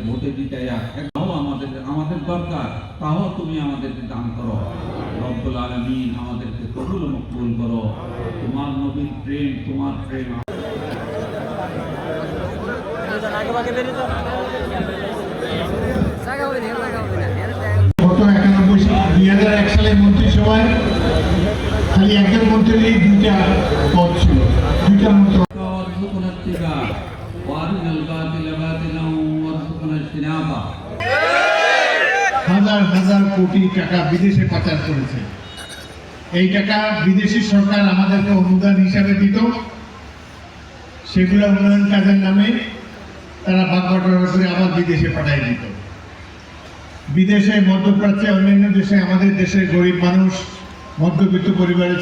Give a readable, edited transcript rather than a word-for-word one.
ভোটে জিতাইয়া একটাও আমাদের দরকার, তাও তুমি আমাদেরকে দান করো। রব্বুল আলামিন আমাদেরকে কবুল মকবুল করো। তোমার নবীর প্রেম, তোমার প্রেম। গত 2001 সালের মন্ত্রিসভায় খালি একজন মন্ত্রীর 2টা পদ ছিল, 2টা মন্ত্রী। হাজার হাজার কোটি টাকা বিদেশে পাচার করেছে। এই টাকা বিদেশি সরকার আমাদেরকে অনুদান হিসাবে দিত, সেগুলো উন্নয়ন কাজের নামে তারা ভাগ-বাটোয়ারা করে আবার বিদেশে পাঠিয়ে দিত। বিদেশে, মধ্যপ্রাচ্যে, অন্যান্য দেশে আমাদের দেশের গরিব মানুষ, মধ্যবিত্ত পরিবারের